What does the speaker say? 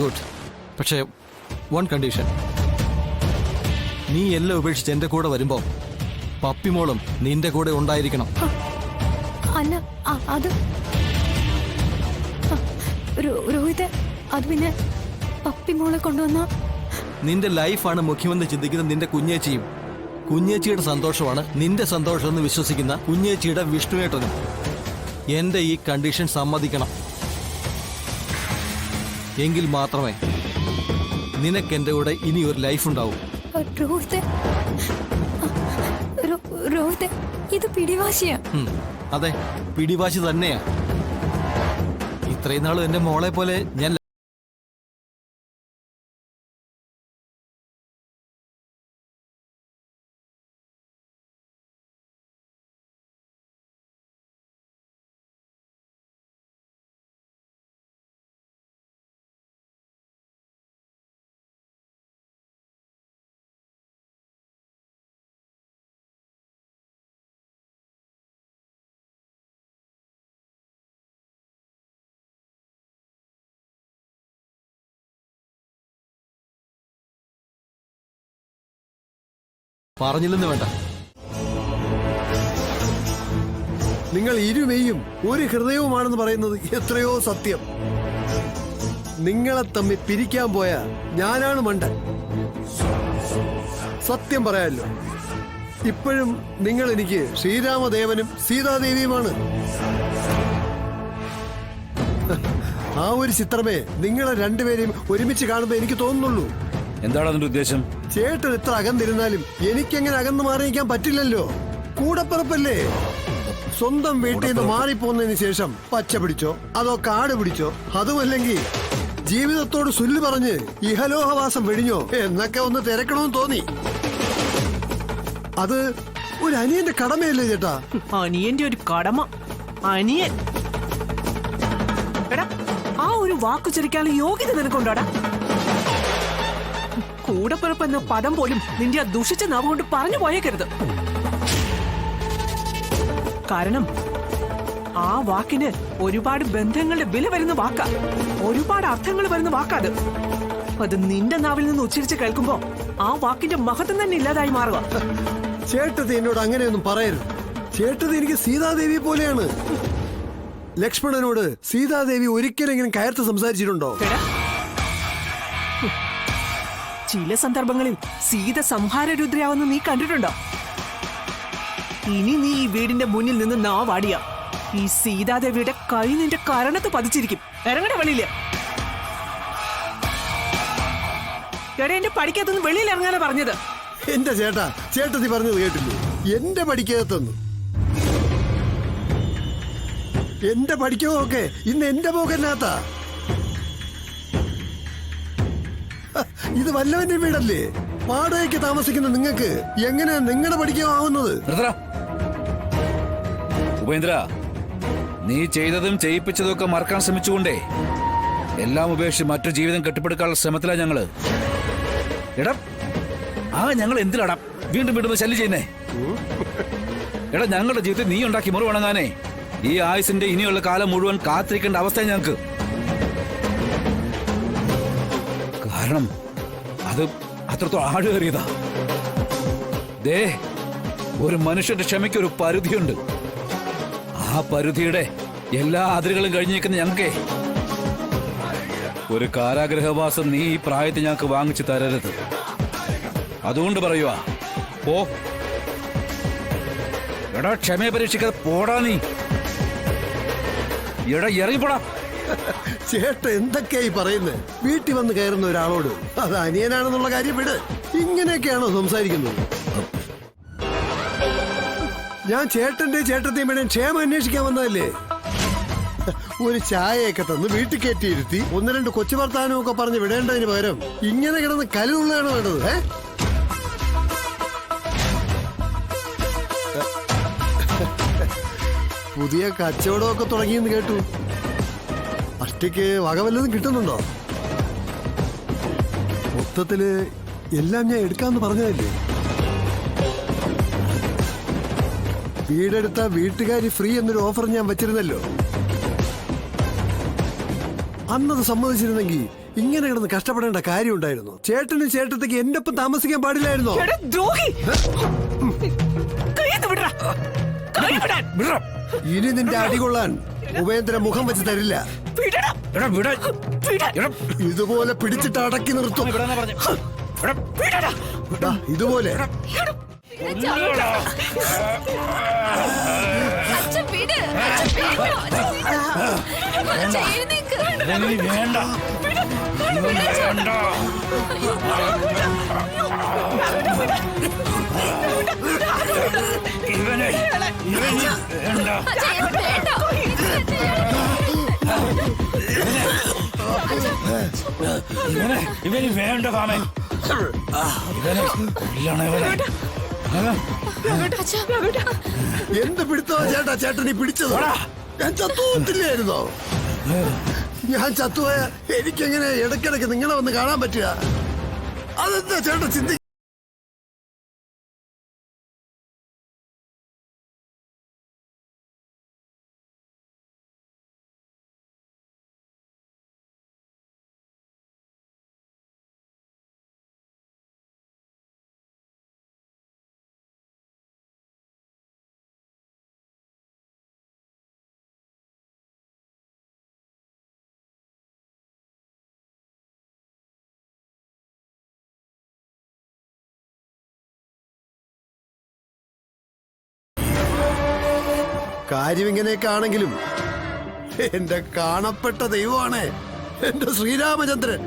Good. പക്ഷേ one condition, നീ എല്ലാം ഉപേക്ഷിച്ച് എന്റെ കൂടെ വരുമ്പോ പപ്പിമോളും നിന്റെ കൂടെ ഉണ്ടായിരിക്കണം. അല്ല അത് രോഹിത്, അത് പിന്നെ പപ്പിമോളെ കൊണ്ടുവന്ന നിന്റെ ലൈഫാണ് മുഖ്യമെന്ന് ചിന്തിക്കുന്ന നിന്റെ കുഞ്ഞേച്ചിയും കുഞ്ഞേച്ചിയുടെ സന്തോഷമാണ് നിന്റെ സന്തോഷമെന്ന് വിശ്വസിക്കുന്ന കുഞ്ഞേച്ചിയുടെ വിഷ്ണുവേട്ടനും എന്റെ ഈ കണ്ടീഷൻ സമ്മതിക്കണം. എങ്കിൽ മാത്രമേ നിനക്ക് എന്റെ കൂടെ ഇനി ഒരു ലൈഫ് ഉണ്ടാവും. രോഹിത്, ഇത് പിടിവാശിയാ. അതെ, പിടിവാശി തന്നെയാ. ഇത്രയും നാളും എന്റെ മോളെ പോലെ ഞാൻ പറഞ്ഞില്ലെന്ന് വേണ്ട. നിങ്ങൾ ഇരുമെയും ഒരു ഹൃദയവുമാണെന്ന് പറയുന്നത് എത്രയോ സത്യം. നിങ്ങളെ തമ്മിൽ പിരിക്കാൻ പോയ ഞാനാണ് മണ്ടൻ. സത്യം പറയാമല്ലോ, ഇപ്പോഴും നിങ്ങൾ എനിക്ക് ശ്രീരാമദേവനും സീതാദേവിയുമാണ്. ആ ഒരു ചിത്രമേ നിങ്ങളെ രണ്ടുപേരെയും ഒരുമിച്ച് കാണുമ്പോ എനിക്ക് തോന്നുന്നുള്ളൂ. എന്താണ് അതിന്റെ ഉദ്ദേശം? ചേട്ടൻ എത്ര അകന്നിരുന്നാലും എനിക്കെങ്ങനെ അകന്നു മാറിയിക്കാൻ പറ്റില്ലല്ലോ. കൂടപ്പിറപ്പല്ലേ. സ്വന്തം വീട്ടിൽ നിന്ന് മാറിപ്പോന്നതിന് ശേഷം പച്ച പിടിച്ചോ അതോ കാട് പിടിച്ചോ, അതുമല്ലെങ്കിൽ ജീവിതത്തോട് സുല്ല് പറഞ്ഞ് ഇഹലോഹവാസം വെടിഞ്ഞോ എന്നൊക്കെ ഒന്ന് തിരക്കണമെന്ന് തോന്നി. അത് ഒരു അനിയന്റെ കടമയല്ലേ ചേട്ടാ? അനിയന്റെ ഒരു കടമ. അനിയൻ എടാ, ആ ഒരു വാക്കു ചരിക്കാനുള്ള യോഗ്യത നിനക്കൊണ്ടോടാ? കൂടപ്പിറപ്പെന്ന പദം പോലും നിന്റെ ആ ദുഷിച്ച നാവ് കൊണ്ട് പറഞ്ഞു പോയേക്കരുത്. കാരണം ആ വാക്കിന് ഒരുപാട് ബന്ധങ്ങളുടെ വില വരുന്ന വാക്കാ, ഒരുപാട് അർത്ഥങ്ങൾ വരുന്ന വാക്കാത്. അത് നിന്റെ നാവിൽ നിന്ന് ഉച്ചരിച്ച് കേൾക്കുമ്പോ ആ വാക്കിന്റെ മഹത്വം തന്നെ ഇല്ലാതായി മാറുക. ചേട്ടത്തി എന്നോട് അങ്ങനെയൊന്നും പറയരുത്. ചേട്ടത്തി എനിക്ക് സീതാദേവി പോലെയാണ്. ലക്ഷ്മണനോട് സീതാദേവി ഒരിക്കലെങ്കിലും കയർത്ത് സംസാരിച്ചിട്ടുണ്ടോ? ചില സന്ദർഭങ്ങളിൽ സീത സംഹാരരുദ്രയാവുന്ന നീ കണ്ടിട്ടുണ്ടോ? ഇനി നീ ഈ വീടിന്റെ മുന്നിൽ നിന്ന് നാവാടിയ ഈ സീതാദേവിയുടെ കൈ നിന്റെ കരണത്ത് പതിച്ചിരിക്കും. ഇറങ്ങണ വെളിയില്. എടാ, എന്റെ പഠിക്കകത്തുനിന്ന് വെളിയിൽ ഇറങ്ങാനാ പറഞ്ഞത്. എന്റെ ചേട്ടാ, ചേട്ടത്തി പറഞ്ഞത് കേട്ടില്ലേ? എന്റെ പഠിക്കകത്തൊന്നും. എന്റെ പഠിക്കോ ഒക്കെ ഇന്ന് എന്റെ പോക്കന്നാത്താ. ഇത് വല്ലവന്റെ വീടല്ലേ? വാടകയ്ക്ക് താമസിക്കുന്ന നിങ്ങൾക്ക് എങ്ങനെ നിങ്ങളുടെ പഠിക്കോ ആവുന്നത്? ഉപേന്ദ്ര, നീ ചെയ്തതും ചെയ്യിപ്പിച്ചതും ഒക്കെ മറക്കാൻ ശ്രമിച്ചുകൊണ്ടേ എല്ലാം ഉപേക്ഷിച്ച് മറ്റു ജീവിതം കെട്ടിപ്പടുക്കാനുള്ള ശ്രമത്തിലാ ഞങ്ങള്. എടാ, ഞങ്ങൾ എന്തിനാടാ വീണ്ടും വീണ്ടും ശല്യം ചെയ്യുന്നേ? എടാ, ഞങ്ങളുടെ ജീവിതത്തിൽ നീ ഉണ്ടാക്കി മുറിവണങ്ങാനേ ഈ ആയുസിന്റെ ഇനിയുള്ള കാലം മുഴുവൻ കാത്തിരിക്കേണ്ട അവസ്ഥ ഞങ്ങൾക്ക്. കാരണം അത് അത്രത്തോളം ആഴേറിയതാ. ദേ, ഒരു മനുഷ്യന്റെ ക്ഷമയ്ക്ക് ഒരു പരിധിയുണ്ട്. ആ പരിധിയുടെ എല്ലാ അതിരുകളും കഴിഞ്ഞേക്കുന്ന ഞങ്ങൾക്കേ ഒരു കാരാഗ്രഹവാസം നീ ഈ പ്രായത്തിൽ ഞങ്ങൾക്ക് വാങ്ങിച്ചു തരരുത്. അതുകൊണ്ട് പറയുവാ, പോ. എടാ, ക്ഷമയെ പരീക്ഷിക്കാതെ പോടാ നീ. എടാ, ഇറങ്ങിപ്പോടാ. ചേട്ട എന്തൊക്കെയായി പറയുന്നത്? വീട്ടിൽ വന്ന് കയറുന്ന ഒരാളോട് അത് അനിയനാണെന്നുള്ള കാര്യം വിട്. ഇങ്ങനെയൊക്കെയാണോ സംസാരിക്കുന്നത്? ഞാൻ ചേട്ടന്റെ ചേട്ടത്തെയും വേണം ക്ഷേമം അന്വേഷിക്കാൻ വന്നതല്ലേ. ഒരു ചായയൊക്കെ തന്ന് വീട്ടിൽ കയറ്റിയിരുത്തി ഒന്ന് രണ്ട് കൊച്ചു വർത്താനവും ഒക്കെ പറഞ്ഞ് വിടേണ്ടതിന് പകരം ഇങ്ങനെ കിടന്ന് കലുള്ളതാണ് വേണ്ടത്. പുതിയ കച്ചവടമൊക്കെ തുടങ്ങിയെന്ന് കേട്ടു. അഷ്ടയ്ക്ക് വക വല്ലതും കിട്ടുന്നുണ്ടോ? മൊത്തത്തില് എല്ലാം ഞാൻ എടുക്കാന്ന് പറഞ്ഞതല്ലേ. വീടെടുത്ത വീട്ടുകാരി ഫ്രീ എന്നൊരു ഓഫർ ഞാൻ വെച്ചിരുന്നല്ലോ. അന്നത് സമ്മതിച്ചിരുന്നെങ്കിൽ ഇങ്ങനെ കിടന്ന് കഷ്ടപ്പെടേണ്ട കാര്യം ഉണ്ടായിരുന്നു. ചേട്ടനും ചേട്ടത്തേക്ക് എന്റെ ഒപ്പം താമസിക്കാൻ പാടില്ലായിരുന്നോ? എടാ ദ്രോഹി! കയ്യെന്ന് വിടടാ. കൈ വിടാൻ. ഇനി നിന്റെ അടികൊള്ളാൻ ഉപേന്ദ്ര മുഖം വെച്ച് തരില്ല. വിടടാ. വിടാൻ. ഇതുപോലെ പിടിച്ചിട്ട് അടക്കി നിർത്തും. വിടടാ. ദാ, ഇതുപോലെ അച്ഛൻ വിട്. അച്ഛൻ വേണ്ട. അച്ഛൻ എഴുന്നേക്ക്. വേണ്ട ഇവനെ വേണ്ട അച്ഛൻ വേണ്ട. ഇവന് വേണ്ട കാമേ ഇവനെ കൊല്ലണ ഇവനെ അച്ഛാ, എന്ത് പിടുത്തോ ചേട്ടാ ചേട്ടനീ പിടിച്ചത്? ഞാൻ ചത്തുപോത്തില്ലായിരുന്നോ? ഞാൻ ചത്തുപോയ എനിക്കെങ്ങനെ ഇടയ്ക്കിടയ്ക്ക് നിങ്ങളെ വന്ന് കാണാൻ പറ്റുക? അതെന്താ ചേട്ടാ ചിന്തി. കാര്യം ഇങ്ങനെയൊക്കെ ആണെങ്കിലും എന്റെ കാണപ്പെട്ട ദൈവമാണ് എന്റെ ശ്രീരാമചന്ദ്രൻ.